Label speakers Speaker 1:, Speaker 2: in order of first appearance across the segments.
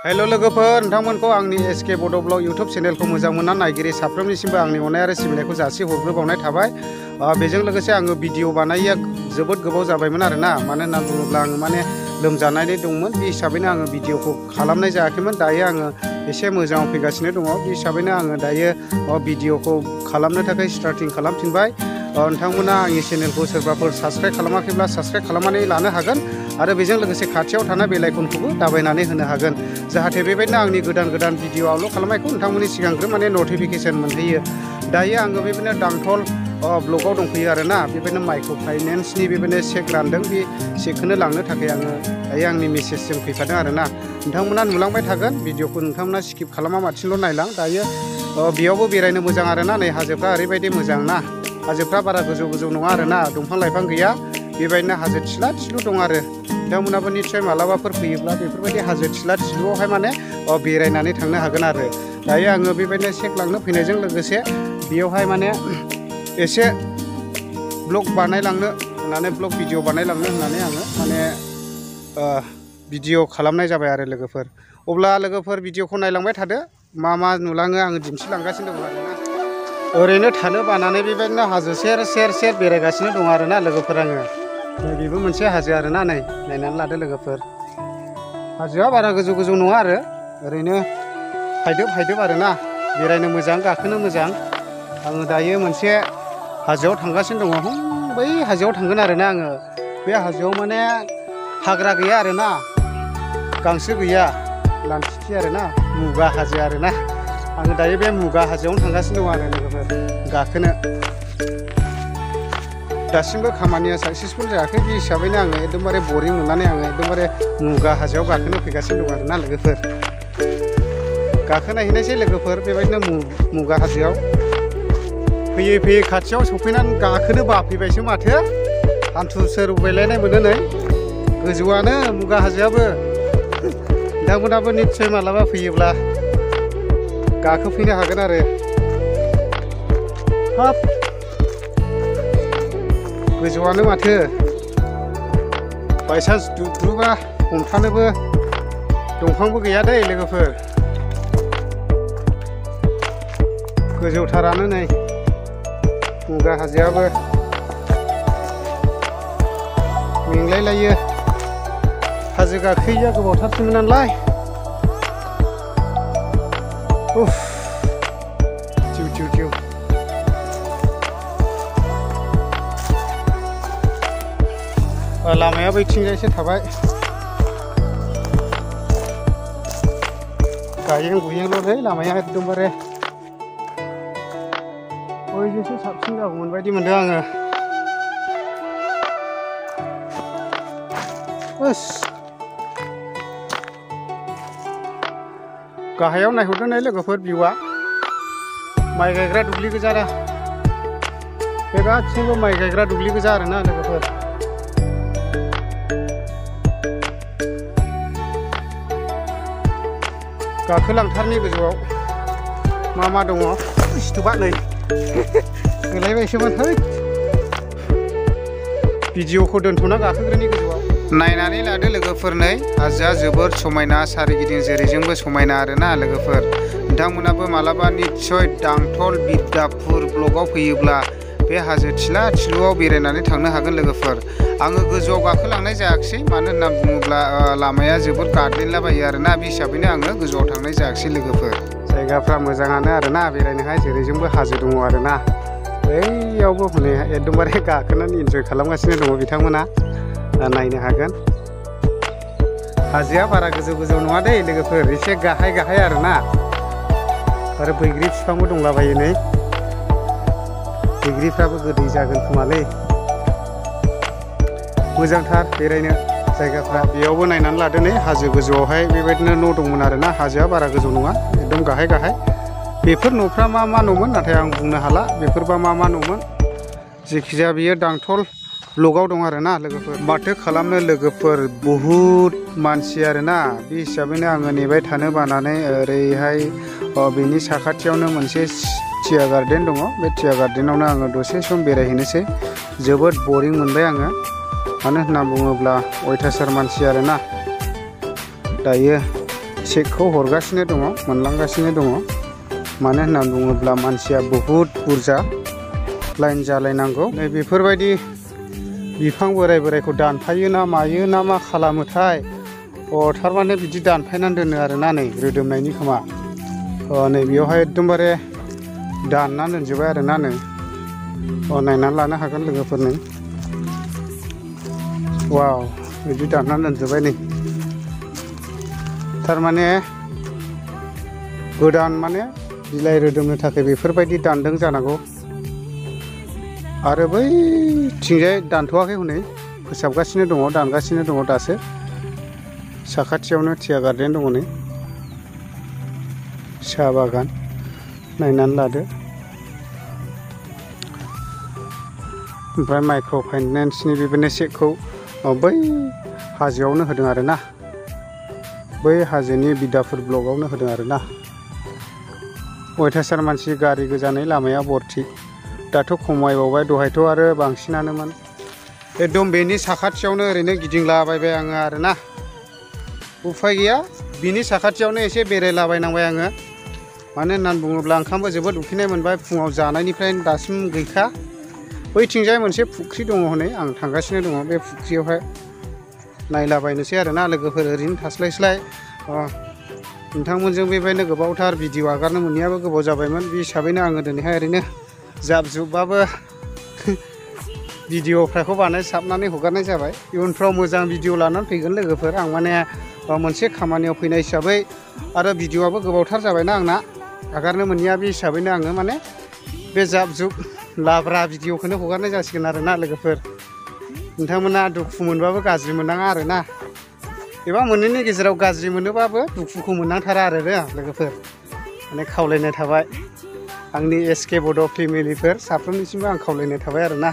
Speaker 1: Hello लोगोफोर, नोंथांमोनखौ आंनि SK बड' ब्लग यूट्यूब चेनेलखौ मोजां मोनना नायगिरि साफ्रोमनिसिमबो आंनि अननाय आरो सिबिनायखौ जासिहरग्रोबावनाय थाबाय। बेजों लोगोसे आङो भिडिअ बानायिया जोबोद गोबाव जाबायमोन आरोना, मानो होनना बुङोब्ला आङो माने लोमजानानै दंमोन। बे हिसाबैनो आङो भिडिअखौ खालामनाय जायाखैमोन। दायो आङो एसे मोजाङाव फैगासिनो दङ। बे हिसाबैनो आङो दायो भिडिअखौ खालामनो थाखाय स्टार्टिं खालामफिनबाय। नोंथांमोना आंनि चेनेलखौ सोरबाफोर साबस्क्राइब खालामाखैब्ला साबस्क्राइब खालामनानै लानो हागोन आरो बेजों लोगोसे खाथियाव थानाय बेल आइकनखौबो दाबायनानै होनो हागोन, जाहाथे बेबायदिनो आंनि गोदान गोदान भिडिअ आपल'ड खालामनायखौ नोंथांमोननि सिगांग्रो माने नटिफिकेसन मोनहैयो। दायो आङो बेबायदिनो दांथल ब्लगाव दंफैयो आरोना। बेबायदिनो माइक्र' फाइनेन्सनि बेबायदिनो चेक रानदों, बे चेकखौनो लांनो थाखाय आङो दायो आंनि मेसेजजों फैफादों आरोना। नोंथांमोना नुलांबाय थागोन, भिडिअखौ नोंथांमोना स्किप खालामा माथिंल' नायलां। दायो बेयावबो बेरायनो मोजां आरोना। नै हाजोफ्रा ओरैबायदि मोजां ना, हाजोफ्रा बारा गोजौ गोजौ नङा आरोना, दंफां लाइफां गैया, बेबायदिनो हाजो थिला थिलु दं आरो। नोंथांमोनाबो निस्सय मालाबाफोर फैयोब्ला बेफोरबायदि हाजो थिला थिलुआवहाय माने बेरायनानै थांनो हागोन आरो। दायो आङो बेबायदिनो चेक लांनो फैनायजों लोगोसे बेयावहाय माने एसे ब्लग बानायलांनो होननानै, ब्लग भिडिअ बानायलांनो होननानै आङो माने भिडिअ खालामनाय जाबाय आरो लोगोफोर। अब्ला लोगोफोर भिडिअखौ नायलांबाय थादो, मा मा नुलाङो आङो दिन्थिलांगासिनो दं आरोना। ओरैनो थानो बानानै बेबायदिनो हाजो सेर सेर सेर बेरायगासिनो दं आरोना लोगोफोर आङो। बेबो मोनसे हाजो आरोना, नै नायनानै लादो लोगोफोर। हाजोआ बारा गोजौ गोजौ नङा आरो, ओरैनो हायदोब हायदोब आरोना, बेरायनो मोजां, गाखोनो मोजां। आङो दायो मोनसे हाजोआव थांगासिनो दङ। बै हाजोआव थांगोन आरोना आङो। बे हाजोआव माने हाग्रा गैया आरोना, गांसो गैया, लांथिखि आरोना, मुगा हाजो आरोना। आङो दायो बे मुगा हाजोआवनो थांगासिनो दं आरो लोगोफोर गाखोनो। दासिमबो खामानिया साक्सेसफुल जायाखै, बे हिसाबैनो आङो एकदमबारे बरिं मोननानै आङो एकदमबारे मुगा हाजोआव गाखोनो फैगासिनो दं आरोना लोगोफोर। गाखोनायहैनायसै लोगोफोर बेबायदिनो मुगा हाजोआव। फैयै फैयै खाथियाव सफैनानै गाखोनो बाफैबायसो माथो, हान्थु सोरबायलायनाय मोनो। नै गोजौआनो मुगा हाजोआबो। नोंथांमोनाबो निस्सय मालाबा फैयोब्ला गाखोफैनो हागोन आरो। हाब गोजौआनो माथो, बायसान्स दुद्रुबा हमथानोबो दंफांबो गैया दै लोगोफोर। गोजौथारानो नै मुगा हाजोआबो, मेंलायलायो। हाजो गाखोयैया गोबावथारसैमोन नालाय। टिउ टिउ टिउ। लामाया बैथिंजायसो थाबाय, गायें गुयेंल' लामाया एकदमबारे। बैजोंसो साबसिन जागौमोन बायदि मोनदों आङो। गाहायाव नायहरदों नै लोगोफोर, भिउआ माइ गायग्रा दुब्लि गोजा। बे गासैबो माइ गायग्रा दुब्लि गोजा आरोना लोगोफोर। गाखोलांथारनि गोजौआव मा मा दङ। सिथुबा नै गोलायबायसोमोन। भिडिअखौ दोनथ'ना गाखोग्रोनि गोजौआव। नायनानै लादो लोगोफोर, नै हाजोआ जोबोर समायना, सारिगिदिं जेरैजोंबो समायना आरोना लोगोफोर। नोंथांमोनाबो मालाबा निस्सय दांथल बिद्दापुर ब्लगाव फैयोब्ला बे हाजो थिला थिलुआव बेरायनानै थांनो हागोन लोगोफोर। आङो गोजौआव गाखोलांनाय जायाखिसै, मानो होनना बुङोब्ला लामाया जोबोर गादलिनलाबायो आरोना। बे हिसाबैनो आङो गोजौआव थांनाय जायाखिसै लोगोफोर। जायगाफ्रा मोजाङानो आरोना, बेरायनोहाय जेरैजोंबो हाजो दङ आरोना। बैयावबो हनै एकदमबारे गाखोनानै इन्जय खालामगासिनो दङ बिथांमोना, नायनो हागोन। हाजोआ बारा गोजौ गोजौ नङा दै लोगोफोर, एसे गाहाय गाहाय आरोना। आरो बैग्रि बिफांबो दंलाबायो नै, बैग्रिफ्राबो गोदै जागोन खोमालै। मोजांथार बेरायनो जायगाफ्रा। बेयावबो नायनानै लादो, नै हाजो गोजौआवहाय बेबायदिनो न' दंमोन आरोना। हाजोआ बारा गोजौ नङा, एकदम गाहाय गाहाय। बेफोर न'फ्रा मा मा न'मोन नाथाय आं बुंनो हाला, बेफोरबा मा मा न'मोन। जेखिजाया बियो दांथल ब्लगाव दं आरोना लोगोफोर। माथो खालामनो लोगोफोर, बहुद मानसि आरोना। बे हिसाबैनो आङो नेबाय थानो बानानै ओरैहाय बेनि साखाथियावनो मोनसे टिया गार्डेन दङ। बे टिया गार्डेनावनो आङो दसे सम बेरायहैनोसै। जोबोद बरिं मोनबाय आङो, मानो होनना बुङोब्ला अयथासार मानसि आरोना। दायो चेकखौ हरगासिनो दङ, मोनलांगासिनो दङ। मानो होननानै बुङोब्ला मानसिया बहुद बुरजा लाइन जालायनांगौ। नै बेफोरबायदि बिफां बोराय बोरायखौ दानफायो ना मायो ना मा खालामोथाय। थारमाने बिदि दानफायनानै दोनो आरोना नै रोदोमनायनि खोमा। नै बेयावहाय एकदमबारे दाननानै दोनजोब्बाय आरोना नै। नायनानै लानो हागोन लोगोफोर नै। वाव, बिदि दाननानै दोनजोब्बाय नै। थारमाने गोदान माने बिलाइ रोदोमनो थाखाय बेफोरबायदि दानदों जानांगौ। आरो बैथिंजाय दानथ'वाखै हनै फोसाबगासिनो दङ, दानगासिनो दङ दासो। साखाथियावनो टिया गार्डेन दङ नै, साहा बागान। नायनानै लादो। ओमफ्राय माइक्र' फाइनान्सनि बेबायदिनो चेकखौ बै हाजोआवनो होदों आरोना, बै हाजोनि बिद्यापुर ब्लकआवनो होदों आरोना। अयथासार मानसि गारि गोजानै लामाया बरथि। दाथ' खमायबावबाय, दहायथ' आरो बांसिनानोमोन। एकदम बेनि साखाथियावनो ओरैनो गिदिंलाबायबाय आङो आरोना। उफाय गैया, बिनि साखाथियावनो एसे बेरायलाबायनांबाय आङो। मानो होननानै बुङोब्ला ओंखामबो जोबोद उखैनाय मोनबाय फुङाव जानायनिफ्राय दासिम गैखा। बैथिंजाय मोनसे फुख्रि दङ हनै, आं थांगासिनो दङ बे फुख्रियावहाय नायलाबायनोसै आरोना लोगोफोर ओरैनो थास्लायस्लाय। नोंथांमोनजों बेबायदिनो गोबावथार भिडिअ आगारनो मोनैयाबो गोबाव जाबायमोन। बे हिसाबैनो आङो दिनैहाय ओरैनो जाब जुबबाबो भिडिअफ्राखौ बानायसाबनानै हगारनाय जाबाय। इयुनफ्राव मोजां भिडिअ लानानै फैगोन लोगोफोर। आं माने मोनसे खामानियाव फैनाय हिसाबै आरो भिडिअआबो गोबावथार जाबायना आंना आगारनो मोनैया। बे हिसाबैनो आङो माने बे जाब जुब लाब्रा भिडिअखौनो हगारनाय जासिगोन आरोना लोगोफोर। नोंथांमोना दुखु मोनबाबो गाज्रि मोननाङा आरोना, एबा मोननैनि गेजेराव गाज्रि मोनोबाबो दुखुखौ मोननांथारा आरो लोगोफोर। माने खावलायनाय थाबाय आंनि एसके बड' फेमिलिफोर साफ्रोमनिसिमबो आं खावलायनाय थाबाय आरोना।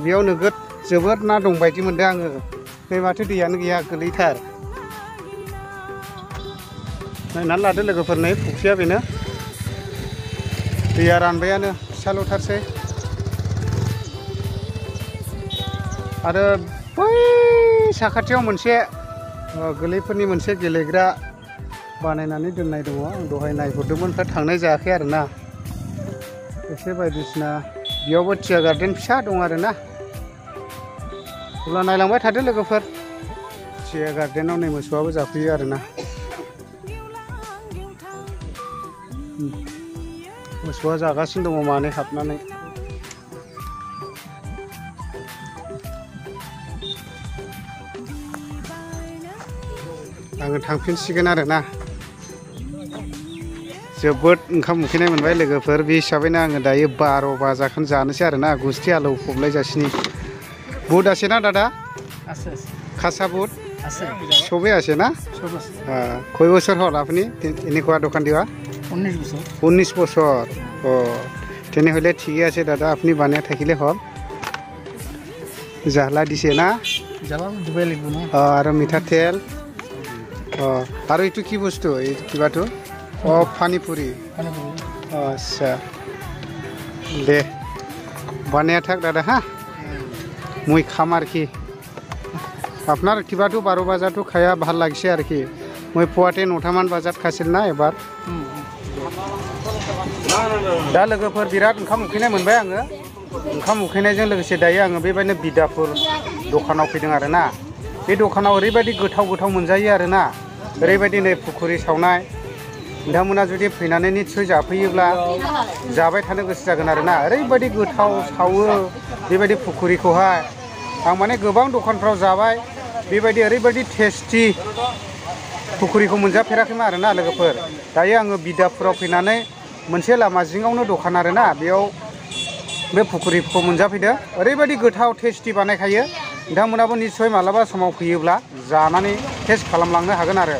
Speaker 1: बेयाव नोगोद जोबोद ना दं बायदि मोनदों आङो। नै माथो दैयानो गैया, गोलैथार। नायनानै लादो लोगोफोर, नै फुख्रिया बेनो। दैया रानबायानो, फिसाल'थारसै। आरो बै साखाथियाव मोनसे गोरलैफोरनि मोनसे गेलेग्रा बानायनानै दोननाय दङ। आं दहाय नायहरदोंमोन, ओमफ्राय थांनाय जायाखै आरोना। एसे बायदिसिना बेयावबो टिया गार्डेन फिसा दं आरोना। अब्ला नायलांबाय थादो लोगोफोर। टिया गार्डेनाव नै मोसौआबो जाफैयो आरोना। मोसौआ जागासिनो दङ मानै हाबनानै। आङो थांफिनसिगोन आरोना। जोबोद ओंखाम उखैनाय मोनबाय लोगोफोर। बे हिसाबैनो आङो दायो 12 बाजाखौनो जानोसै आरोना। गुस्थि आलौ फबलायजासिनि। बुट আছে ना दादा? खासा बुट সবে আছে না? কয় বছর হল আপনি এনেকুৱা দোকান দিয়া? 19 বছর। তেনেহ'লে ঠিকে আছে দাদা, আপুনি বানাই থাকিলে হ'ল। জ্বালা দিছে না? আৰু মিঠাতেল। আৰু এইটো কি বস্তু? এই কিবাটো পানীপুৰি। আচ্ছা দে বানাই থাক দাদা হা, মই খাম আর কি। আপনার কিবাটো 12 বাজাতো খায়া ভাল লাগছে আর কি। মই পুৱাতে 9টামান বাজাত খাইছিল না এবাৰ। दा लोगोफोर बिराद ओंखाम उखैनाय मोनबाय आङो। ओंखाम उखैनायजों लोगोसे दायो आङो बेबायदिनो बिद्यापुर दखानाव फैदों आरोना। बे दखानाव ओरैबायदि गोथाव गोथाव मोनजायो आरोना। ओरैबायदि नै फुखुरि सावनाय। नोंथांमोना जुदि फैनानै निस्सय जाफैयोब्ला जाबाय थानो गोसो जागोन आरोना। ओरैबायदि गोथाव सावो बेबायदि फुखुरिखौहाय। आं माने गोबां दखानफ्राव जाबाय, बेबायदि ओरैबायदि टेस्टि फुखुरिखौ मोनजाफेराखैमोन आरोना लोगोफोर। दायो आङो बिद्यापुराव फैनानै मोनसे लामा जिङावनो दखान आरोना, बेयाव बे फुखुरिखौ मोनजाफैदों। ओरैबायदि गोथाव टेस्टि बानायखायो। नोंथांमोनाबो निस्सय मालाबा समाव फैयोब्ला जानानै टेस्ट खालामलांनो हागोन आरो।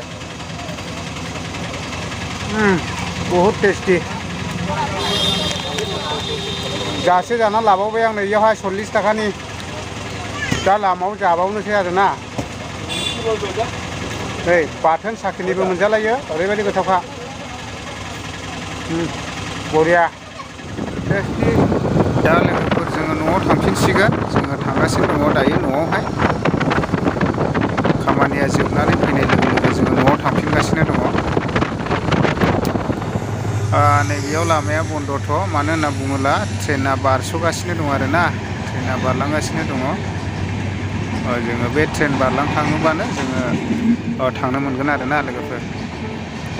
Speaker 1: बहुत टेस्टि। जासे जाना लाबावबाय आं नैयावहाय 40 थाखानि। दा लामायाव जाबावनोसै आरोना। नै बाथोन साखिनिबो मोनजालायो, ओरैबायदि गोथावखा। बरिया टेस्टि। दा लोगोफोर जोङो न'आव थांफिनसिगोन। जोङो थांगासिनो दङ दायो न'आवहाय। खामानिया जोबनानै फैनाय लोगो लोगो जोङो न'आव थांफिन नैबेयाव लामाया बन्दथ' मानो होनना बुङोब्ला ट्रेना बारस'गासिनो दं आरोना ट्रेना बारलांगासिनो दङ जोङो बे ट्रेन बारलांखाङोबानो जोङो थांनो मोनगोन आरोना लोगोफोर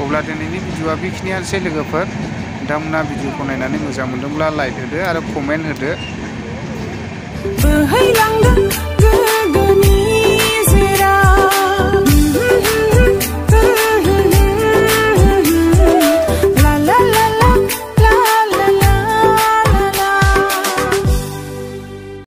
Speaker 1: अब्ला दिनैनि भिडिअआ बेखिनियानोसै लोगोफोर नोंथांमोना भिडिअखौ नायनानै मोजां मोनदोंब्ला लाइक होदो आरो कमेन्ट होदो